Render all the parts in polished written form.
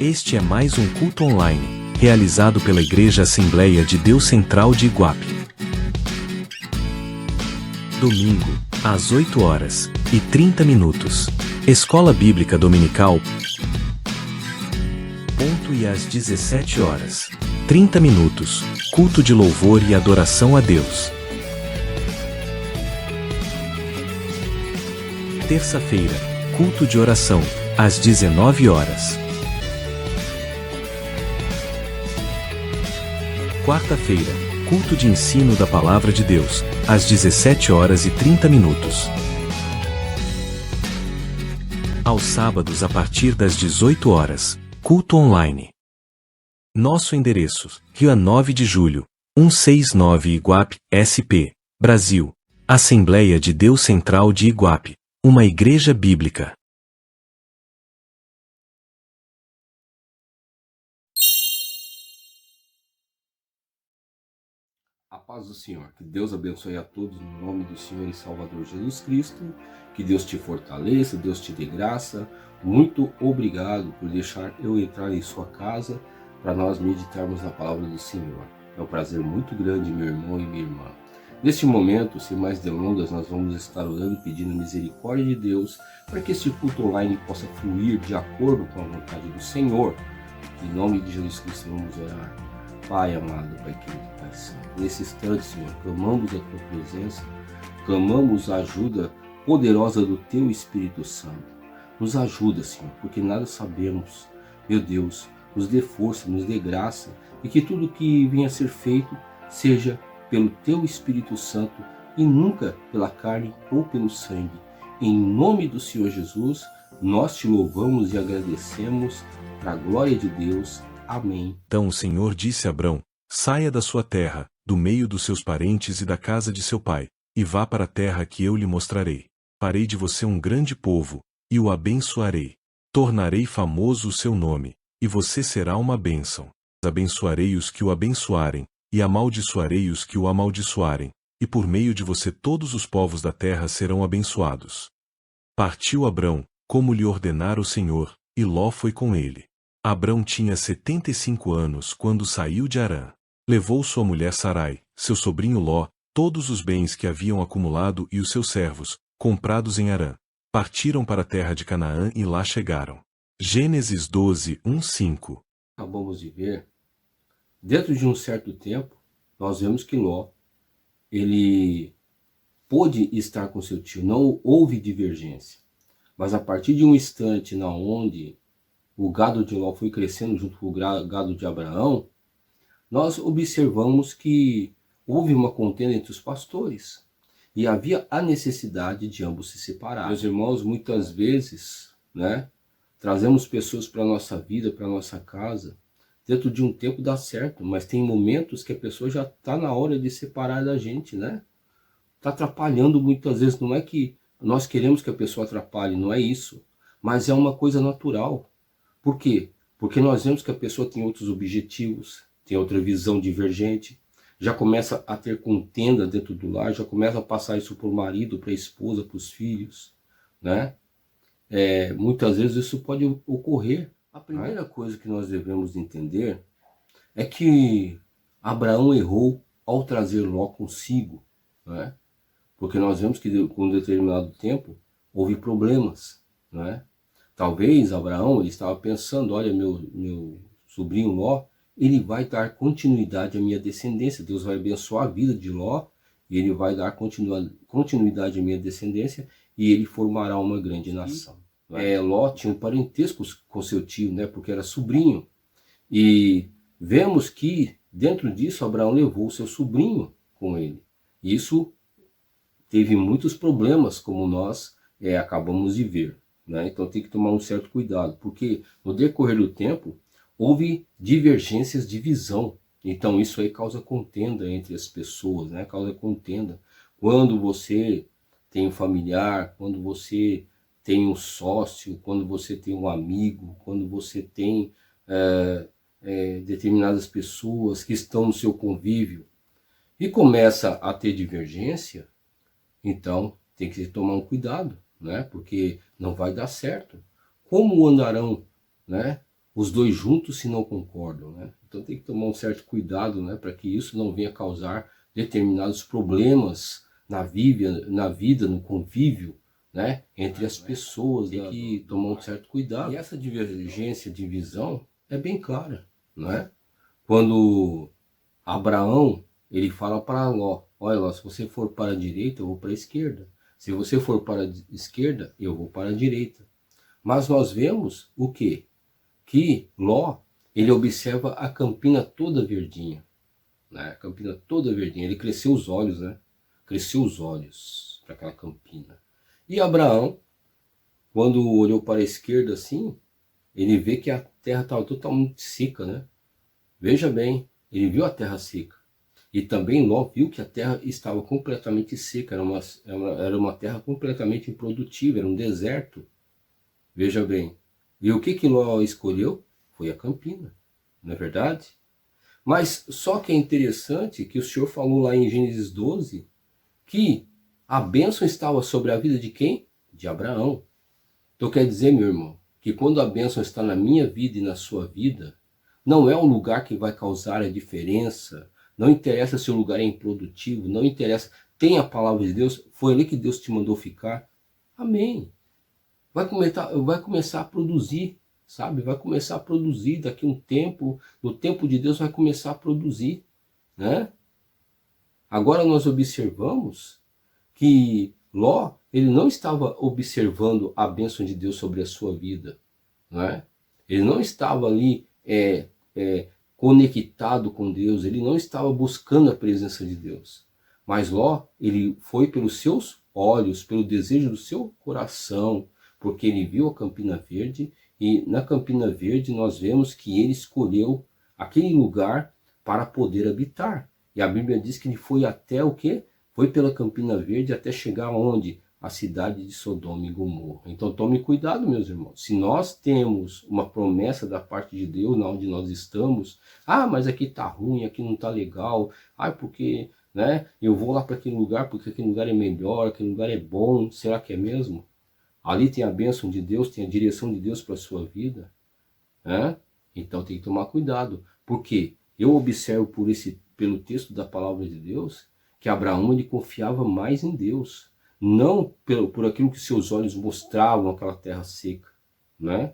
Este é mais um culto online, realizado pela Igreja Assembleia de Deus Central de Iguape. Domingo, às 8h30. Escola Bíblica Dominical. E às 17h30, culto de louvor e adoração a Deus. Terça-feira, culto de oração, às 19h. Quarta-feira, culto de ensino da Palavra de Deus, às 17h30. Aos sábados a partir das 18h, culto online. Nosso endereço: Rua 9 de Julho, 169 Iguape, SP, Brasil. Assembleia de Deus Central de Iguape, uma igreja bíblica. A paz do Senhor, que Deus abençoe a todos no nome do Senhor e Salvador Jesus Cristo, que Deus te fortaleça, Deus te dê graça. Muito obrigado por deixar eu entrar em sua casa para nós meditarmos na palavra do Senhor. É um prazer muito grande, meu irmão e minha irmã. Neste momento, sem mais delongas, nós vamos estar orando e pedindo a misericórdia de Deus para que este culto online possa fluir de acordo com a vontade do Senhor. Em nome de Jesus Cristo vamos orar. Pai amado, Pai querido, Pai santo, nesse instante, Senhor, clamamos a Tua presença, clamamos a ajuda poderosa do Teu Espírito Santo. Nos ajuda, Senhor, porque nada sabemos. Meu Deus, nos dê força, nos dê graça, e que tudo que venha a ser feito seja pelo Teu Espírito Santo e nunca pela carne ou pelo sangue. Em nome do Senhor Jesus, nós Te louvamos e agradecemos, para a glória de Deus. Amém. Então o Senhor disse a Abrão: saia da sua terra, do meio dos seus parentes e da casa de seu pai, e vá para a terra que eu lhe mostrarei. Farei de você um grande povo, e o abençoarei. Tornarei famoso o seu nome, e você será uma bênção. Abençoarei os que o abençoarem, e amaldiçoarei os que o amaldiçoarem, e por meio de você todos os povos da terra serão abençoados. Partiu Abrão, como lhe ordenara o Senhor, e Ló foi com ele. Abrão tinha 75 anos quando saiu de Harã. Levou sua mulher Sarai, seu sobrinho Ló, todos os bens que haviam acumulado e os seus servos, comprados em Harã. Partiram para a terra de Canaã e lá chegaram. Gênesis 12, 1-5. Acabamos de ver, dentro de um certo tempo, nós vemos que Ló, ele pôde estar com seu tio, não houve divergência. Mas a partir de um instante na onde o gado de Ló foi crescendo junto com o gado de Abraão, nós observamos que houve uma contenda entre os pastores e havia a necessidade de ambos se separar. Meus irmãos, muitas vezes, trazemos pessoas para a nossa vida, para a nossa casa, dentro de um tempo dá certo, mas tem momentos que a pessoa já está na hora de separar da gente, Está atrapalhando muitas vezes, não é que nós queremos que a pessoa atrapalhe, não é isso, mas é uma coisa natural. Por quê? Porque nós vemos que a pessoa tem outros objetivos, tem outra visão divergente, já começa a ter contenda dentro do lar, já começa a passar isso para o marido, para a esposa, para os filhos, muitas vezes isso pode ocorrer. A primeira coisa que nós devemos entender é que Abraão errou ao trazer Ló consigo, porque nós vemos que com um determinado tempo houve problemas, Talvez Abraão ele estava pensando, olha, meu sobrinho Ló, ele vai dar continuidade à minha descendência. Deus vai abençoar a vida de Ló e ele vai dar continuidade à minha descendência e ele formará uma grande nação. Ló tinha um parentesco com seu tio, porque era sobrinho. E vemos que dentro disso Abraão levou seu sobrinho com ele. Isso teve muitos problemas, como nós acabamos de ver. Então tem que tomar um certo cuidado, porque no decorrer do tempo houve divergências de visão. Então isso aí causa contenda entre as pessoas, causa contenda. Quando você tem um familiar, quando você tem um sócio, quando você tem um amigo, quando você tem determinadas pessoas que estão no seu convívio e começa a ter divergência, então tem que tomar um cuidado. Porque não vai dar certo. Como andarão os dois juntos se não concordam, né? Então tem que tomar um certo cuidado, né, para que isso não venha causar determinados problemas na vida, no convívio, né, entre as pessoas. Tem que tomar um certo cuidado. E essa divergência de visão é bem clara, não é? Quando Abraão, ele fala para Ló, olha Ló, se você for para a direita, eu vou para a esquerda. Se você for para a esquerda, eu vou para a direita. Mas nós vemos o quê? Que Ló, ele observa a campina toda verdinha, né? A campina toda verdinha. Ele cresceu os olhos, né? Cresceu os olhos para aquela campina. E Abraão, quando olhou para a esquerda assim, ele vê que a terra estava totalmente seca, né? Veja bem, ele viu a terra seca. E também Ló viu que a terra estava completamente seca, era uma terra completamente improdutiva, era um deserto. Veja bem. E o que Ló escolheu? Foi a campina, não é verdade? Mas só que é interessante que o Senhor falou lá em Gênesis 12 que a bênção estava sobre a vida de quem? De Abraão. Então quer dizer, meu irmão, que quando a bênção está na minha vida e na sua vida, não é o lugar que vai causar a diferença, não interessa se o lugar é improdutivo, não interessa, tem a palavra de Deus, foi ali que Deus te mandou ficar. Amém. Vai começar a produzir, sabe? Vai começar a produzir daqui a um tempo, no tempo de Deus vai começar a produzir, né? Agora nós observamos que Ló, ele não estava observando a bênção de Deus sobre a sua vida, não é? Ele não estava ali conectado com Deus, ele não estava buscando a presença de Deus. Mas Ló, ele foi pelos seus olhos, pelo desejo do seu coração, porque ele viu a Campina Verde, e na Campina Verde nós vemos que ele escolheu aquele lugar para poder habitar. E a Bíblia diz que ele foi até o quê? Foi pela Campina Verde até chegar onde? A cidade de Sodoma e Gomorra. Então tome cuidado, meus irmãos. Se nós temos uma promessa da parte de Deus, na onde nós estamos, mas aqui tá ruim, aqui não tá legal, porque, né, eu vou lá para aquele lugar porque aquele lugar é melhor, aquele lugar é bom, será que é mesmo? Ali tem a bênção de Deus, tem a direção de Deus para a sua vida, né? Então tem que tomar cuidado, porque eu observo pelo texto da palavra de Deus, que Abraão ele confiava mais em Deus, não por aquilo que seus olhos mostravam, aquela terra seca, né?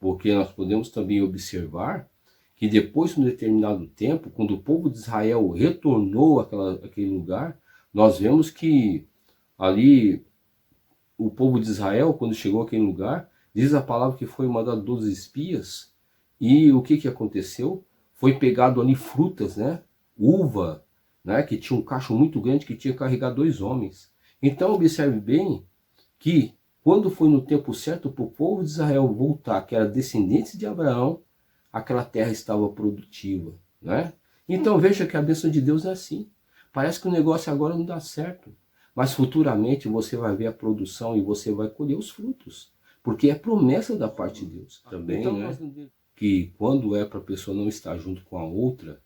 Porque nós podemos também observar que depois de um determinado tempo, quando o povo de Israel retornou àquele lugar, nós vemos que ali o povo de Israel, quando chegou àquele lugar, diz a palavra que foi mandado 12 espias, e o que aconteceu? Foi pegado ali frutas, né? Uva, né? Que tinha um cacho muito grande que tinha que carregar 2 homens. Então observe bem que quando foi no tempo certo para o povo de Israel voltar, que era descendente de Abraão, aquela terra estava produtiva, né? Então veja que a bênção de Deus é assim. Parece que o negócio agora não dá certo, mas futuramente você vai ver a produção e você vai colher os frutos, porque é promessa da parte de Deus. Também, então, né? Que quando é para a pessoa não estar junto com a outra,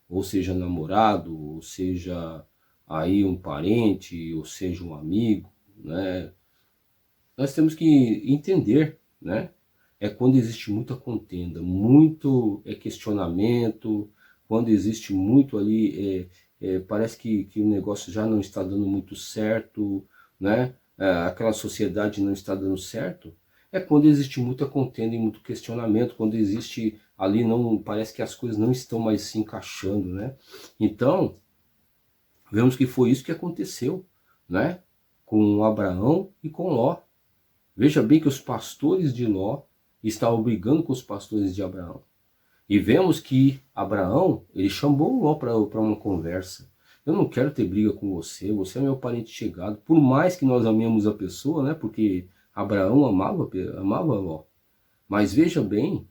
ou seja namorado, ou seja aí um parente, ou seja um amigo, né? Nós temos que entender, né? É quando existe muita contenda, muito questionamento, quando existe muito ali, parece que o negócio já não está dando muito certo, né? Aquela sociedade não está dando certo, é quando existe muita contenda e muito questionamento, quando existe ali, não parece que as coisas não estão mais se encaixando, né? Então, vemos que foi isso que aconteceu, né? Com Abraão e com Ló. Veja bem que os pastores de Ló estavam brigando com os pastores de Abraão. E vemos que Abraão, ele chamou Ló para uma conversa. Eu não quero ter briga com você, você é meu parente chegado. Por mais que nós amemos a pessoa, né? Porque Abraão amava Ló. Mas veja bem,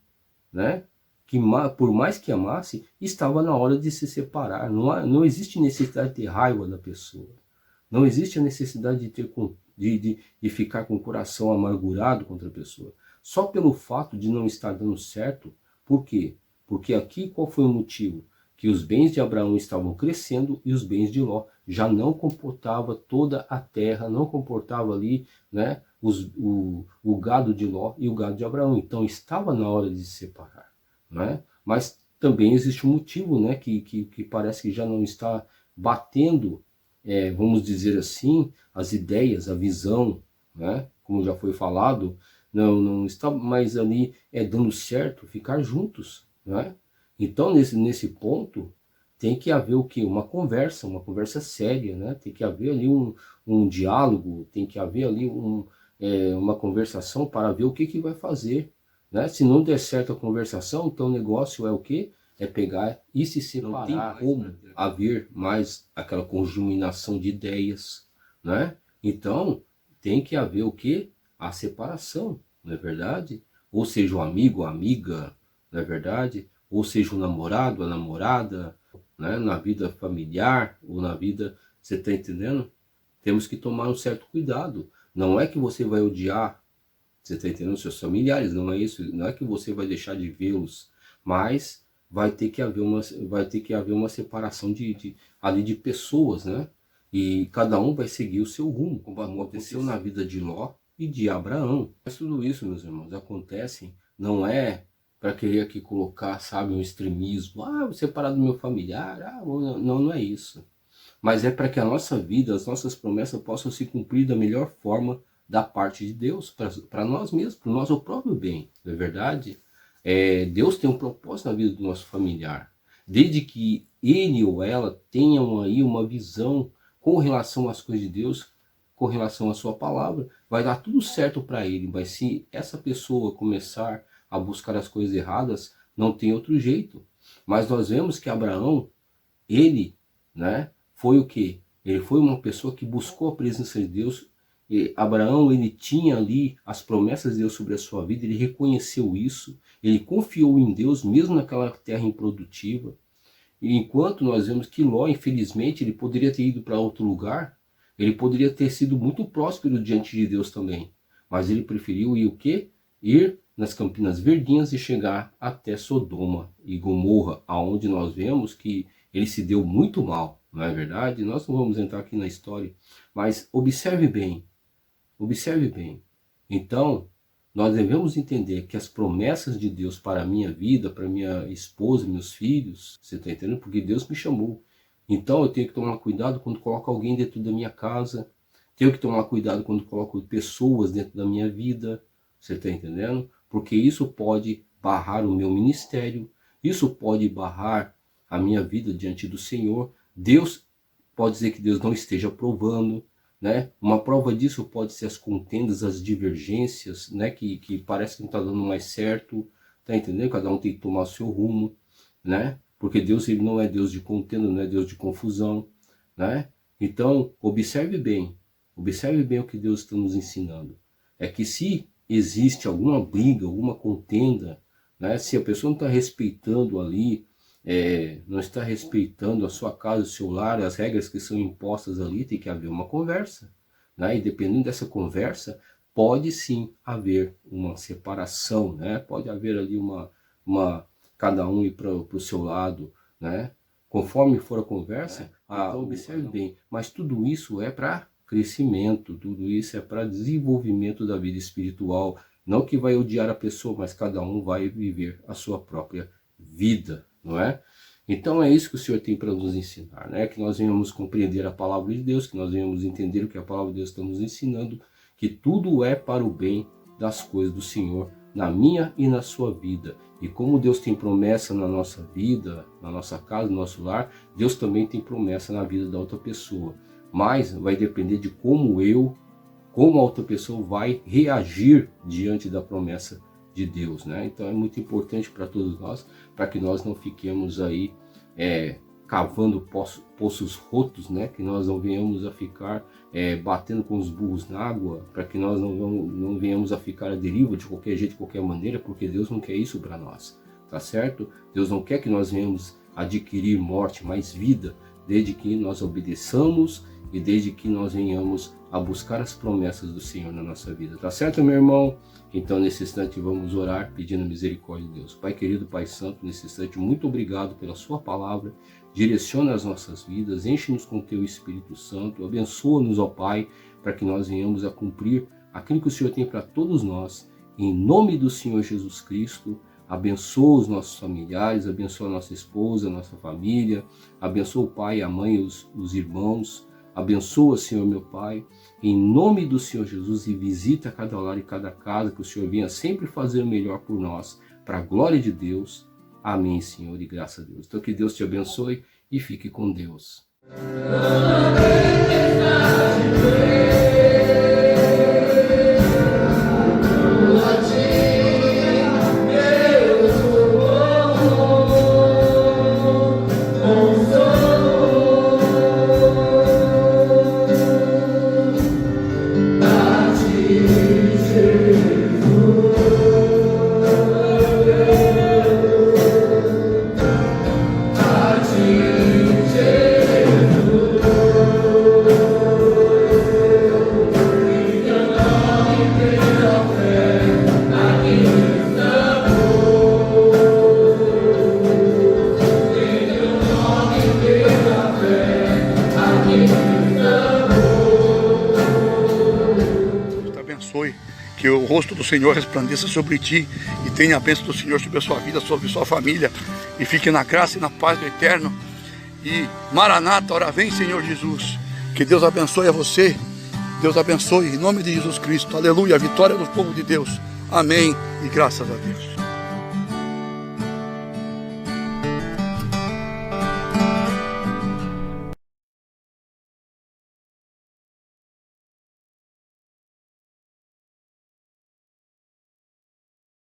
né? Que por mais que amasse, estava na hora de se separar. Não existe necessidade de ter raiva da pessoa. Não existe a necessidade de ficar com o coração amargurado contra a pessoa. Só pelo fato de não estar dando certo. Por quê? Porque aqui qual foi o motivo? que os bens de Abraão estavam crescendo e os bens de Ló já não comportava toda a terra, não comportava ali, né, o gado de Ló e o gado de Abraão. Então estava na hora de se separar, né? Mas também existe um motivo, né, que parece que já não está batendo, vamos dizer assim, as ideias, a visão, né? Como já foi falado, não está mais ali dando certo ficar juntos, né? Então, nesse ponto, tem que haver o quê? Uma conversa séria, né? Tem que haver ali um diálogo, tem que haver ali uma conversação para ver o que vai fazer, né? Se não der certo a conversação, então o negócio é o quê? É pegar e se separar. Não tem como haver mais aquela conjuminação de ideias, né? Então, tem que haver o quê? A separação, não é verdade? Ou seja, o amigo, a amiga, não é verdade? Ou seja, o namorado, a namorada, né? Na vida familiar, ou na vida, você está entendendo? Temos que tomar um certo cuidado. Não é que você vai odiar, você está entendendo, seus familiares, não é isso, não é que você vai deixar de vê-los, mas vai ter que haver uma separação ali de pessoas, né? E cada um vai seguir o seu rumo, como aconteceu na vida de Ló e de Abraão. Mas tudo isso, meus irmãos, acontece, não é para querer aqui colocar, sabe, um extremismo, vou separar do meu familiar, não é isso. Mas é para que a nossa vida, as nossas promessas possam se cumprir da melhor forma da parte de Deus, para nós mesmos, para o nosso próprio bem, não é verdade? Deus tem um propósito na vida do nosso familiar, desde que ele ou ela tenham aí uma visão com relação às coisas de Deus, com relação à sua palavra, vai dar tudo certo para ele, mas se essa pessoa começar a buscar as coisas erradas, não tem outro jeito. Mas nós vemos que Abraão, ele, né, foi o quê? Ele foi uma pessoa que buscou a presença de Deus. E Abraão, ele tinha ali as promessas de Deus sobre a sua vida, ele reconheceu isso, ele confiou em Deus, mesmo naquela terra improdutiva. E enquanto nós vemos que Ló, infelizmente, ele poderia ter ido para outro lugar, ele poderia ter sido muito próspero diante de Deus também. Mas ele preferiu ir o quê? Ir nas Campinas Verdinhas e chegar até Sodoma e Gomorra, aonde nós vemos que ele se deu muito mal, não é verdade? Nós não vamos entrar aqui na história, mas observe bem, observe bem. Então, nós devemos entender que as promessas de Deus para a minha vida, para minha esposa, meus filhos, você está entendendo? Porque Deus me chamou. Então eu tenho que tomar cuidado quando coloco alguém dentro da minha casa, tenho que tomar cuidado quando coloco pessoas dentro da minha vida, você está entendendo? Porque isso pode barrar o meu ministério, isso pode barrar a minha vida diante do Senhor. Deus pode dizer que Deus não esteja aprovando, né? Uma prova disso pode ser as contendas, as divergências, né? Que parece que não está dando mais certo, tá entendendo? Cada um tem que tomar o seu rumo, né? Porque Deus, ele não é Deus de contenda, não é Deus de confusão, né? Então, observe bem o que Deus está nos ensinando. É que se existe alguma briga, alguma contenda, né? Se a pessoa não está respeitando ali, não está respeitando a sua casa, o seu lar, as regras que são impostas ali, tem que haver uma conversa, né? E dependendo dessa conversa, pode sim haver uma separação, né? Pode haver ali cada um ir para o seu lado, né? Conforme for a conversa, então observe bem, mas tudo isso é para crescimento, tudo isso é para desenvolvimento da vida espiritual, não que vai odiar a pessoa, mas cada um vai viver a sua própria vida, não é? Então é isso que o Senhor tem para nos ensinar, né? Que nós venhamos compreender a palavra de Deus, que nós venhamos entender o que a palavra de Deus está nos ensinando, que tudo é para o bem das coisas do Senhor, na minha e na sua vida. E como Deus tem promessa na nossa vida, na nossa casa, no nosso lar, Deus também tem promessa na vida da outra pessoa. Mas vai depender de como a outra pessoa vai reagir diante da promessa de Deus, né? Então é muito importante para todos nós, para que nós não fiquemos aí cavando poços rotos, né? Que nós não venhamos a ficar batendo com os burros na água, para que nós não venhamos a ficar à deriva de qualquer jeito, de qualquer maneira, porque Deus não quer isso para nós, tá certo? Deus não quer que nós venhamos adquirir morte, mas vida, desde que nós obedeçamos e desde que nós venhamos a buscar as promessas do Senhor na nossa vida. Tá certo, meu irmão? Então, nesse instante, vamos orar pedindo misericórdia de Deus. Pai querido, Pai santo, nesse instante, muito obrigado pela sua palavra. Direciona as nossas vidas, enche-nos com o teu Espírito Santo, abençoa-nos, ó Pai, para que nós venhamos a cumprir aquilo que o Senhor tem para todos nós. Em nome do Senhor Jesus Cristo, abençoa os nossos familiares, abençoa a nossa esposa, a nossa família, abençoa o pai, a mãe, os irmãos, abençoa, Senhor, meu Pai, em nome do Senhor Jesus, e visita cada lar e cada casa, que o Senhor venha sempre fazer o melhor por nós, para a glória de Deus. Amém, Senhor, e graças a Deus. Então que Deus te abençoe e fique com Deus. Que o rosto do Senhor resplandeça sobre ti e tenha a bênção do Senhor sobre a sua vida, sobre a sua família, e fique na graça e na paz do Eterno. E Maranata, ora vem, Senhor Jesus. Que Deus abençoe a você, Deus abençoe em nome de Jesus Cristo. Aleluia, a vitória do povo de Deus. Amém e graças a Deus.